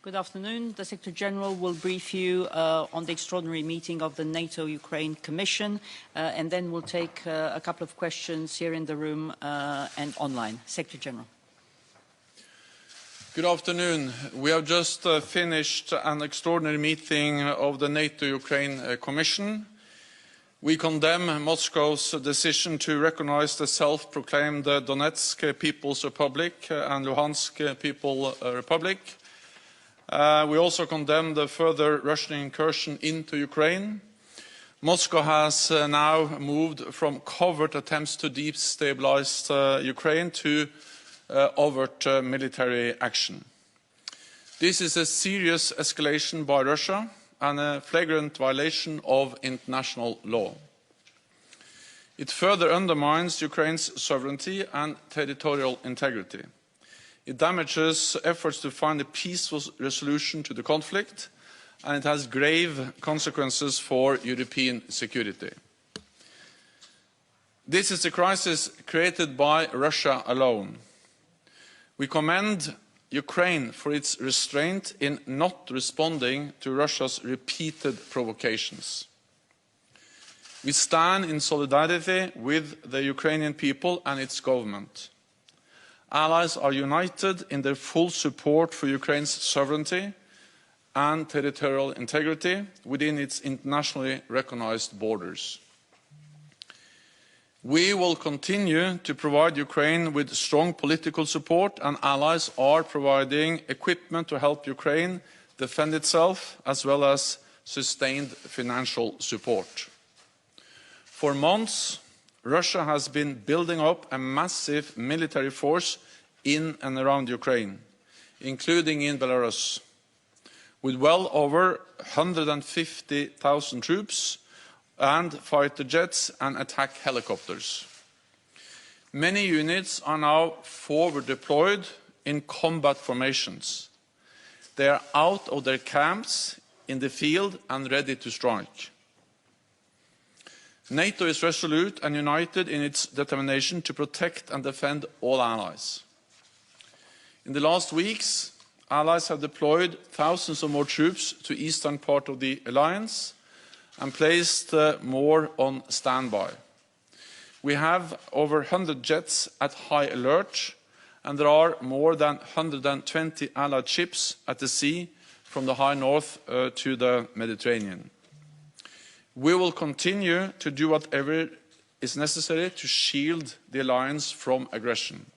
Good afternoon. The Secretary-General will brief you on the extraordinary meeting of the NATO-Ukraine Commission, and then we'll take a couple of questions here in the room and online. Secretary-General. Good afternoon. We have just finished an extraordinary meeting of the NATO-Ukraine Commission. We condemn Moscow's decision to recognize the self-proclaimed Donetsk People's Republic and Luhansk People's Republic. We also condemn the further Russian incursion into Ukraine. Moscow has now moved from covert attempts to destabilize Ukraine to overt military action. This is a serious escalation by Russia and a flagrant violation of international law. It further undermines Ukraine's sovereignty and territorial integrity. It damages efforts to find a peaceful resolution to the conflict, and it has grave consequences for European security. This is a crisis created by Russia alone. We commend Ukraine for its restraint in not responding to Russia's repeated provocations. We stand in solidarity with the Ukrainian people and its government. Allies are united in their full support for Ukraine's sovereignty and territorial integrity within its internationally recognized borders. We will continue to provide Ukraine with strong political support, and allies are providing equipment to help Ukraine defend itself, as well as sustained financial support. For months, Russia has been building up a massive military force in and around Ukraine, including in Belarus, with well over 150,000 troops and fighter jets and attack helicopters. Many units are now forward deployed in combat formations. They are out of their camps in the field and ready to strike. NATO is resolute and united in its determination to protect and defend all allies. In the last weeks, allies have deployed thousands of more troops to the eastern part of the alliance and placed more on standby. We have over 100 jets at high alert, and there are more than 120 allied ships at the sea from the high north to the Mediterranean. We will continue to do whatever is necessary to shield the alliance from aggression.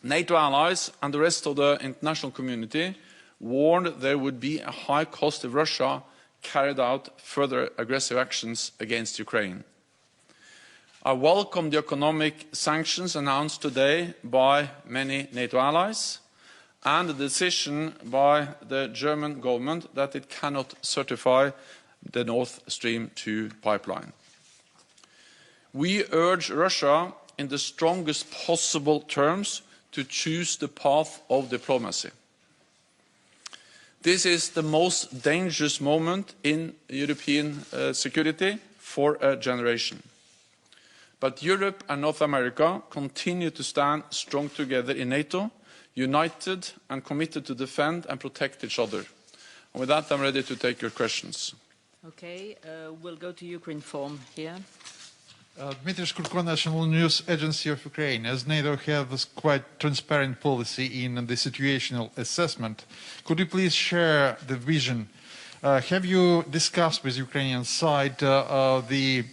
NATO allies and the rest of the international community warned there would be a high cost if Russia carried out further aggressive actions against Ukraine. I welcome the economic sanctions announced today by many NATO allies and the decision by the German government that it cannot certify the Nord Stream 2 pipeline. We urge Russia in the strongest possible terms to choose the path of diplomacy. This is the most dangerous moment in European security for a generation. But Europe and North America continue to stand strong together in NATO, united and committed to defend and protect each other. And with that, I'm ready to take your questions. Okay, we'll go to Ukraine form here. Dmitry Shkurko, National News Agency of Ukraine. As NATO has quite transparent policy in the situational assessment, could you please share the vision? Have you discussed with Ukrainian side the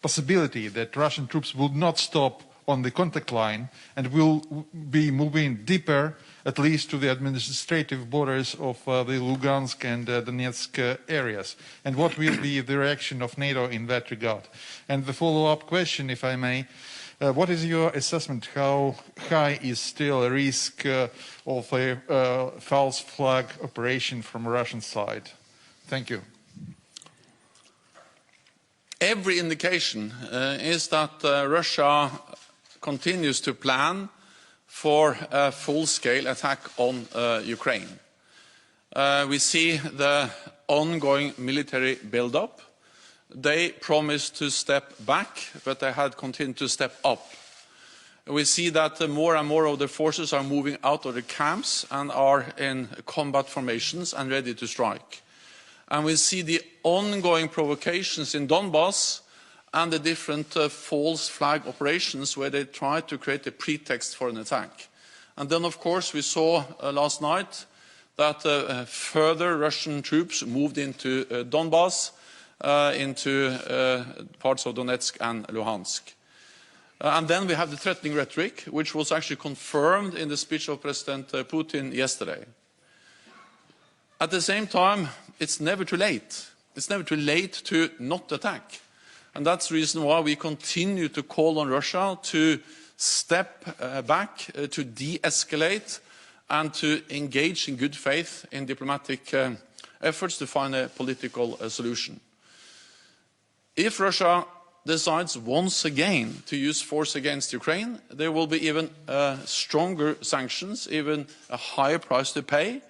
possibility that Russian troops will not stop on the contact line and will be moving deeper, at least to the administrative borders of the Lugansk and Donetsk areas? And what will be the reaction of NATO in that regard? And the follow-up question, if I may, what is your assessment? How high is still a risk of a false flag operation from Russian side? Thank you. Every indication is that Russia continues to plan for a full-scale attack on Ukraine. We see the ongoing military build-up. They promised to step back, but they had continued to step up. we see that more and more of the forces are moving out of the camps and are in combat formations and ready to strike. And we see the ongoing provocations in Donbass and the different false flag operations where they try to create a pretext for an attack. And then, of course, we saw last night that further Russian troops moved into Donbass, into parts of Donetsk and Luhansk. And then we have the threatening rhetoric, which was actually confirmed in the speech of President Putin yesterday. At the same time, it's never too late. It's never too late to not attack. And that's the reason why we continue to call on Russia to step back, to de-escalate, and to engage in good faith in diplomatic efforts to find a political solution. If Russia decides once again to use force against Ukraine, there will be even stronger sanctions, even a higher price to pay.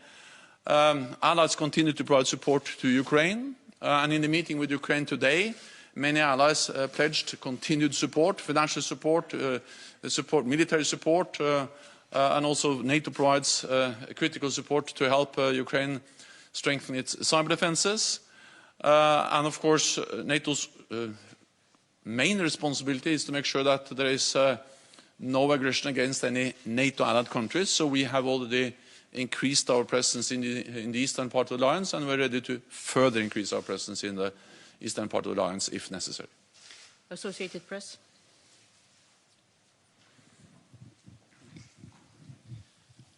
Allies continue to provide support to Ukraine, and in the meeting with Ukraine today, many allies pledged continued support, financial support, military support, and also NATO provides critical support to help Ukraine strengthen its cyber defenses. And of course, NATO's main responsibility is to make sure that there is no aggression against any NATO allied countries. So we have already increased our presence in the eastern part of the alliance, and we're ready to further increase our presence in the eastern part of the alliance if necessary. Associated Press.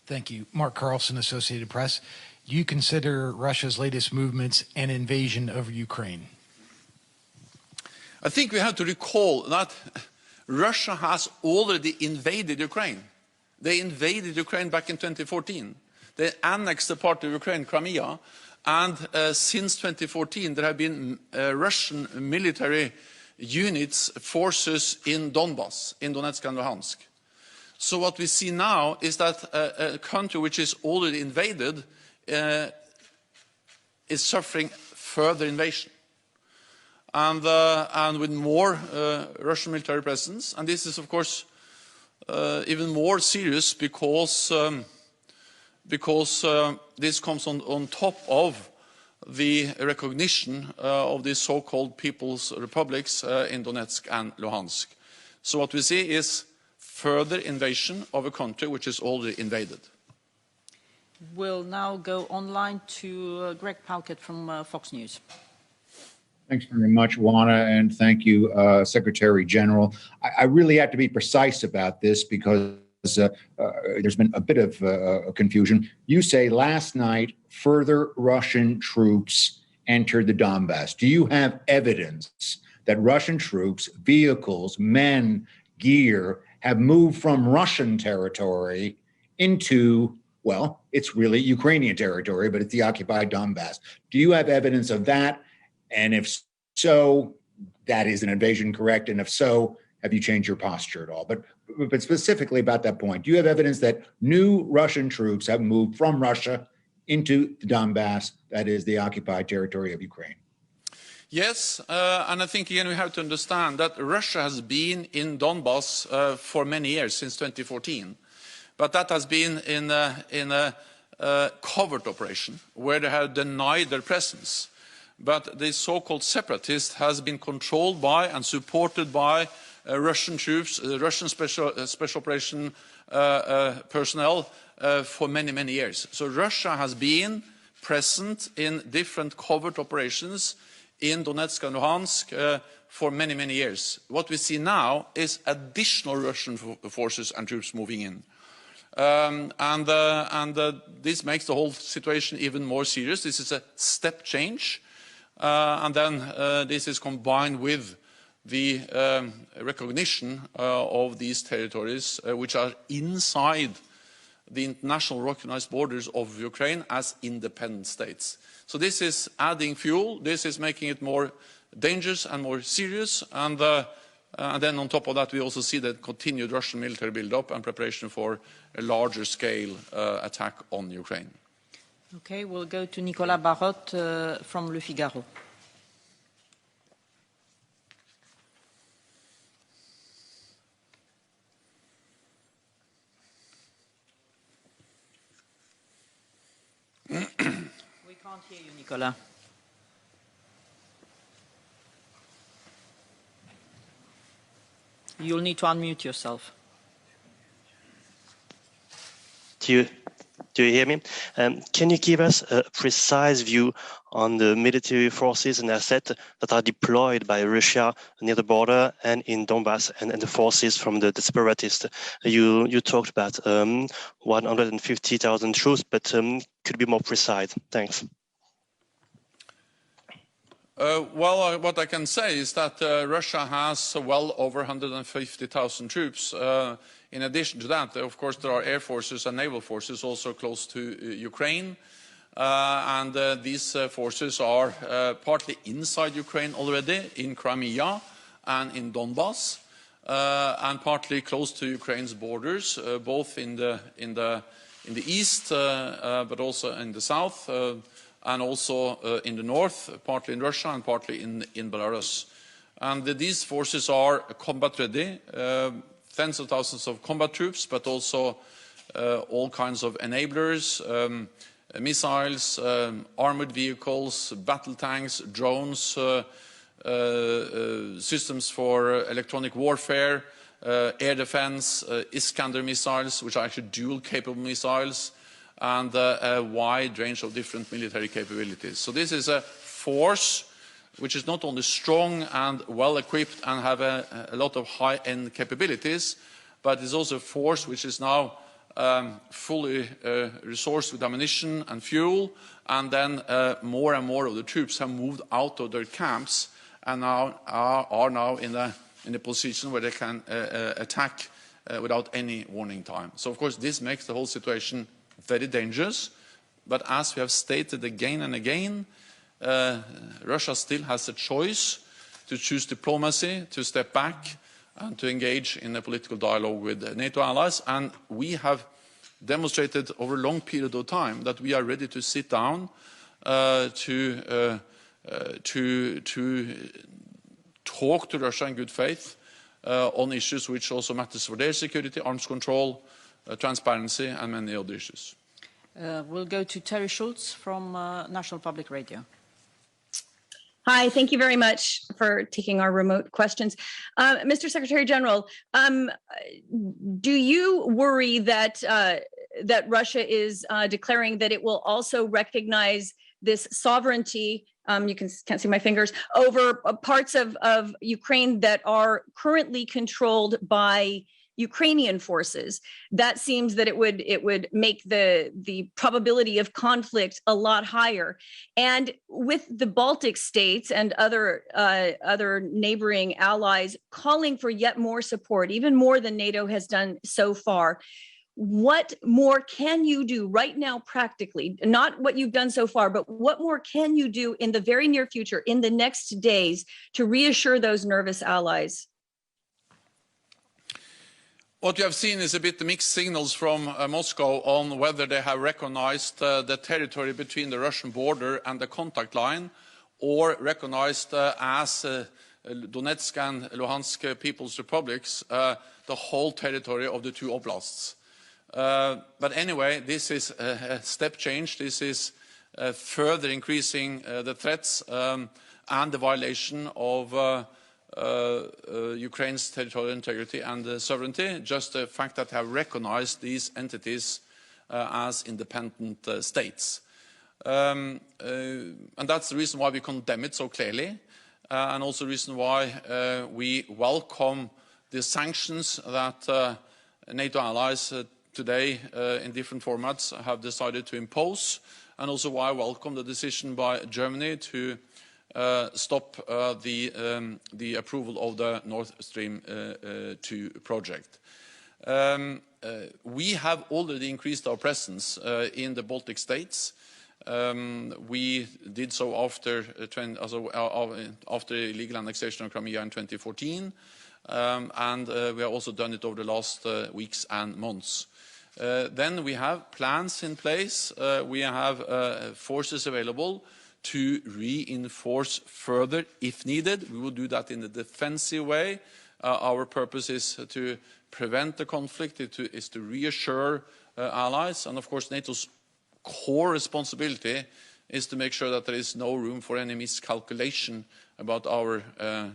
Thank you. Mark Carlson, Associated Press. Do you consider Russia's latest movements an invasion of Ukraine? I think we have to recall that Russia has already invaded Ukraine. They invaded Ukraine back in 2014. They annexed the part of Ukraine, Crimea, and since 2014 there have been Russian military units, forces in Donbass, in Donetsk and Luhansk. So what we see now is that a country which is already invaded is suffering further invasion. And with more Russian military presence. And this is, of course, even more serious because this comes on top of the recognition of the so-called People's Republics in Donetsk and Luhansk. So what we see is further invasion of a country which is already invaded. We'll now go online to Greg Palkett from Fox News. Thanks very much, Juana, and thank you, Secretary General. I really have to be precise about this because there's been a bit of confusion. You say last night further Russian troops entered the Donbass. Do you have evidence that Russian troops, vehicles, men, gear have moved from Russian territory into, well, it's really Ukrainian territory, but it's the occupied Donbass? Do you have evidence of that? And if so, that is an invasion, correct? And if so, have you changed your posture at all? But specifically about that point, do you have evidence that new Russian troops have moved from Russia into the Donbass, that is the occupied territory of Ukraine? Yes, and I think again we have to understand that Russia has been in Donbass for many years, since 2014. But that has been in a covert operation where they have denied their presence. But the so-called separatist has been controlled by and supported by Russian troops, Russian special operation personnel for many, many years. So Russia has been present in different covert operations in Donetsk and Luhansk for many, many years. What we see now is additional Russian forces and troops moving in. This makes the whole situation even more serious. This is a step change. And then this is combined with the recognition of these territories, which are inside the international recognized borders of Ukraine as independent states. So this is adding fuel. This is making it more dangerous and more serious. And then on top of that, we also see the continued Russian military build-up and preparation for a larger scale attack on Ukraine. Okay, we'll go to Nicolas Barotte from Le Figaro. can't hear you, Nicola. You'll need to unmute yourself. Do you hear me? Can you give us a precise view on the military forces and assets that are deployed by Russia near the border and in Donbass and the forces from the separatists? You talked about 150,000 troops, but could be more precise. Thanks. Well, what I can say is that Russia has well over 150,000 troops. In addition to that, of course, there are air forces and naval forces also close to Ukraine. And these forces are partly inside Ukraine already, in Crimea and in Donbass, and partly close to Ukraine's borders, both in the east, but also in the south. And also in the north, partly in Russia and partly in Belarus. And these forces are combat ready, tens of thousands of combat troops, but also all kinds of enablers, missiles, armored vehicles, battle tanks, drones, systems for electronic warfare, air defense, Iskander missiles, which are actually dual-capable missiles, and a wide range of different military capabilities. So this is a force which is not only strong and well-equipped and have a lot of high-end capabilities, but is also a force which is now fully resourced with ammunition and fuel, and then more and more of the troops have moved out of their camps and now are now in a position where they can attack without any warning time. So of course this makes the whole situation very dangerous, but as we have stated again and again, Russia still has a choice to choose diplomacy, to step back and to engage in a political dialogue with NATO allies, and we have demonstrated over a long period of time that we are ready to sit down to talk to Russia in good faith on issues which also matters for their security, arms control, transparency and many other issues. We'll go to Terry Schultz from National Public Radio. Hi, thank you very much for taking our remote questions. Mr. Secretary General, do you worry that that Russia is declaring that it will also recognize this sovereignty, you can't see my fingers, over parts of Ukraine that are currently controlled by Ukrainian forces? That seems that it would make the probability of conflict a lot higher. And with the Baltic states and other neighboring allies calling for yet more support, even more than NATO has done so far, what more can you do right now practically? Not what you've done so far, but what more can you do in the very near future, in the next days, to reassure those nervous allies? What you have seen is a bit mixed signals from Moscow on whether they have recognized the territory between the Russian border and the contact line, or recognized as Donetsk and Luhansk People's Republics the whole territory of the two oblasts. But anyway, this is a step change. This is further increasing the threats and the violation of Ukraine's territorial integrity and sovereignty, just the fact that they have recognized these entities as independent states. And that's the reason why we condemn it so clearly, and also the reason why we welcome the sanctions that NATO allies today in different formats have decided to impose, and also why I welcome the decision by Germany to stop the approval of the Nord Stream 2 project. We have already increased our presence in the Baltic states. We did so after illegal annexation of Crimea in 2014, and we have also done it over the last weeks and months. Then we have plans in place. We have forces available to reinforce further if needed. We will do that in a defensive way. Our purpose is to prevent the conflict, is to reassure allies, and of course NATO's core responsibility is to make sure that there is no room for any miscalculation about our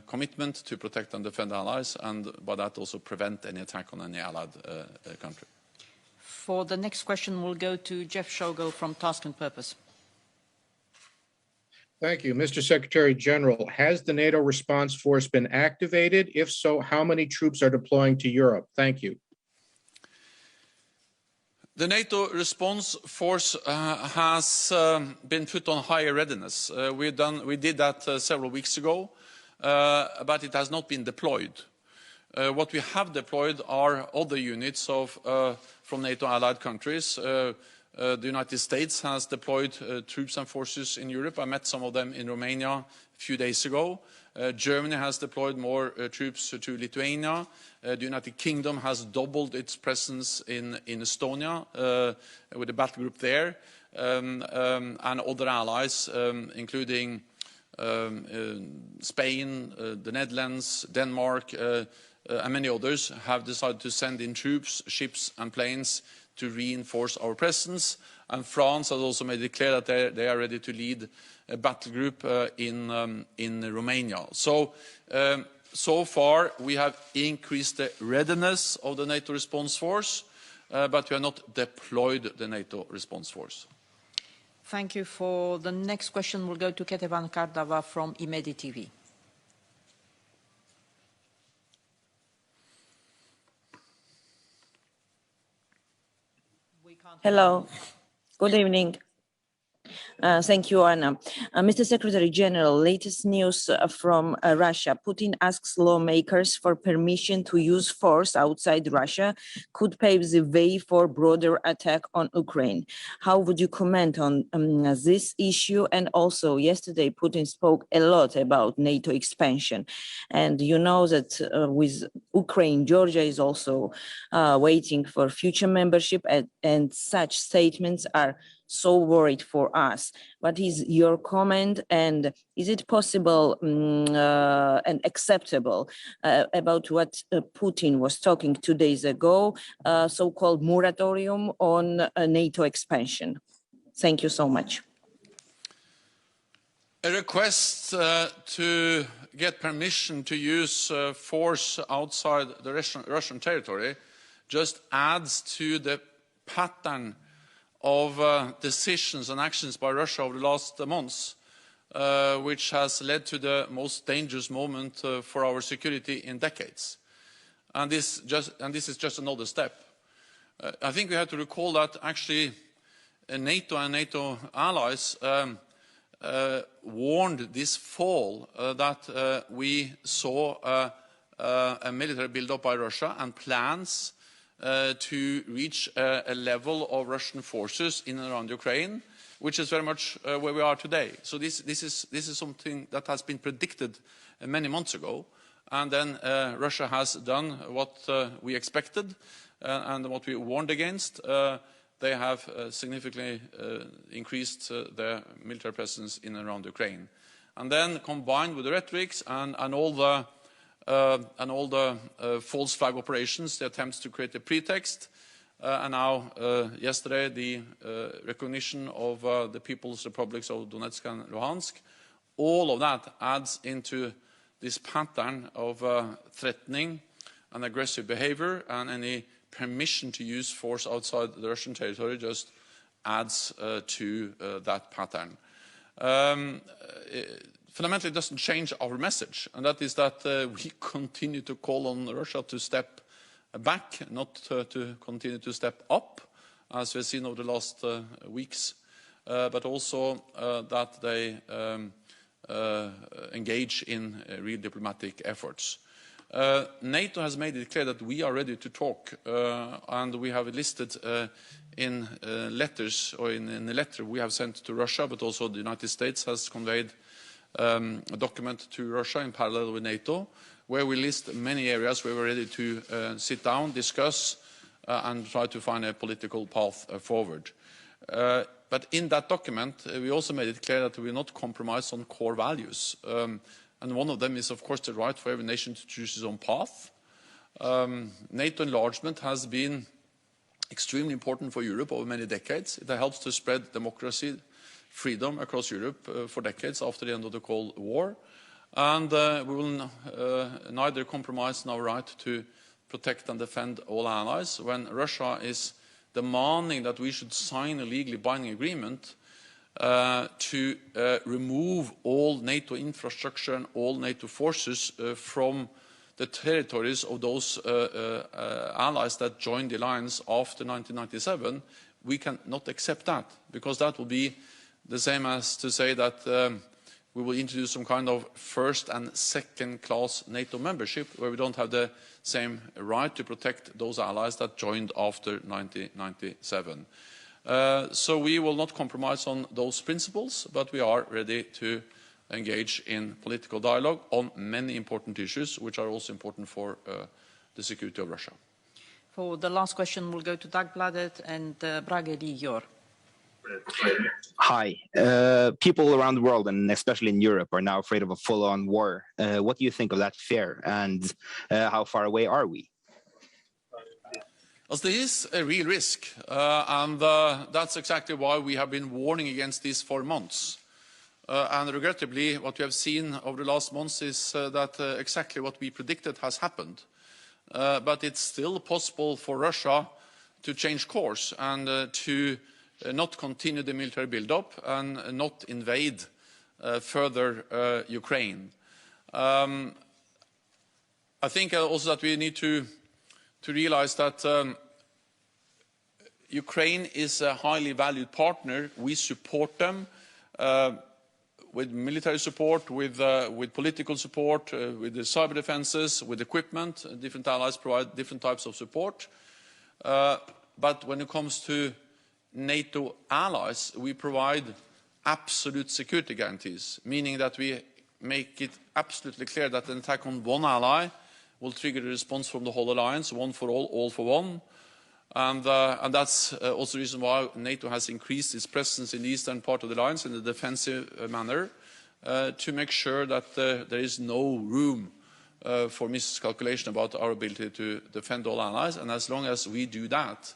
commitment to protect and defend allies, and by that also prevent any attack on any allied country. For the next question, we'll go to Jeff Shogel from Task and Purpose. Thank you. Mr. Secretary General, has the NATO response force been activated? If so, how many troops are deploying to Europe? Thank you. The NATO response force has been put on higher readiness. We did that several weeks ago, but it has not been deployed. What we have deployed are other units from NATO allied countries. The United States has deployed troops and forces in Europe. I met some of them in Romania a few days ago. Germany has deployed more troops to Lithuania. The United Kingdom has doubled its presence in Estonia with a battle group there, and other allies, including Spain, the Netherlands, Denmark, and many others, have decided to send in troops, ships and planes to reinforce our presence. And France has also made it clear that they are ready to lead a battle group in Romania. So far we have increased the readiness of the NATO response force, but we have not deployed the NATO response force. Thank you. For the next question, we'll go to Ketevan Kardava from Imedi TV. Hello, good evening. Thank you, Anna. Mr. Secretary General, latest news from Russia. Putin asks lawmakers for permission to use force outside Russia, could pave the way for broader attack on Ukraine. How would you comment on this issue? And also, yesterday, Putin spoke a lot about NATO expansion. And you know that with Ukraine, Georgia is also waiting for future membership, and such statements are so worried for us. What is your comment, and is it possible and acceptable about what Putin was talking 2 days ago, so-called moratorium on NATO expansion? Thank you so much. A request to get permission to use force outside the Russian territory just adds to the pattern of decisions and actions by Russia over the last months, which has led to the most dangerous moment for our security in decades. And this is just another step. I think we have to recall that actually NATO and NATO allies warned this fall that we saw a military build-up by Russia and plans to reach a level of Russian forces in and around Ukraine, which is very much where we are today. So this is something that has been predicted many months ago, and then Russia has done what we expected and what we warned against. They have significantly increased their military presence in and around Ukraine. And then combined with the rhetorics and all the false flag operations, the attempts to create a pretext, and now yesterday the recognition of the People's Republics of Donetsk and Luhansk, all of that adds into this pattern of threatening and aggressive behavior, and any permission to use force outside the Russian territory just adds to that pattern. Fundamentally, it doesn't change our message, and that is that we continue to call on Russia to step back, not to continue to step up, as we've seen over the last weeks, but also that they engage in real diplomatic efforts. NATO has made it clear that we are ready to talk, and we have listed in letters, or in a letter we have sent to Russia, but also the United States has conveyed a document to Russia in parallel with NATO, where we list many areas where we're ready to sit down, discuss, and try to find a political path forward. But in that document, we also made it clear that we will not compromise on core values. And one of them is, of course, the right for every nation to choose its own path. NATO enlargement has been extremely important for Europe over many decades. It helps to spread democracy, freedom across Europe for decades after the end of the Cold War. And we will neither compromise on our right to protect and defend all allies. When Russia is demanding that we should sign a legally binding agreement to remove all NATO infrastructure and all NATO forces from the territories of those allies that joined the alliance after 1997, we cannot accept that, because that will be the same as to say that we will introduce some kind of first and second class NATO membership where we don't have the same right to protect those allies that joined after 1997. So we will not compromise on those principles, but we are ready to engage in political dialogue on many important issues, which are also important for the security of Russia. For the last question, we'll go to Dagbladet and Brage Ligjor. Hi. People around the world, and especially in Europe, are now afraid of a full-on war. What do you think of that fear, and how far away are we? Well, there is a real risk, and that's exactly why we have been warning against this for months. And regrettably, what we have seen over the last months is that exactly what we predicted has happened. But it's still possible for Russia to change course and to not continue the military build-up and not invade further Ukraine. I think also that we need to realize that Ukraine is a highly valued partner. We support them with military support, with political support, with the cyber defenses, with equipment. Different allies provide different types of support. But when it comes to NATO allies, we provide absolute security guarantees, meaning that we make it absolutely clear that an attack on one ally will trigger a response from the whole alliance, one for all for one. And that's also the reason why NATO has increased its presence in the eastern part of the alliance in a defensive manner, to make sure that there is no room for miscalculation about our ability to defend all allies. And as long as we do that,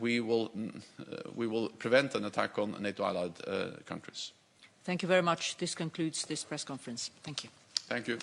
we will prevent an attack on NATO allied countries. Thank you very much. This concludes this press conference. Thank you. Thank you.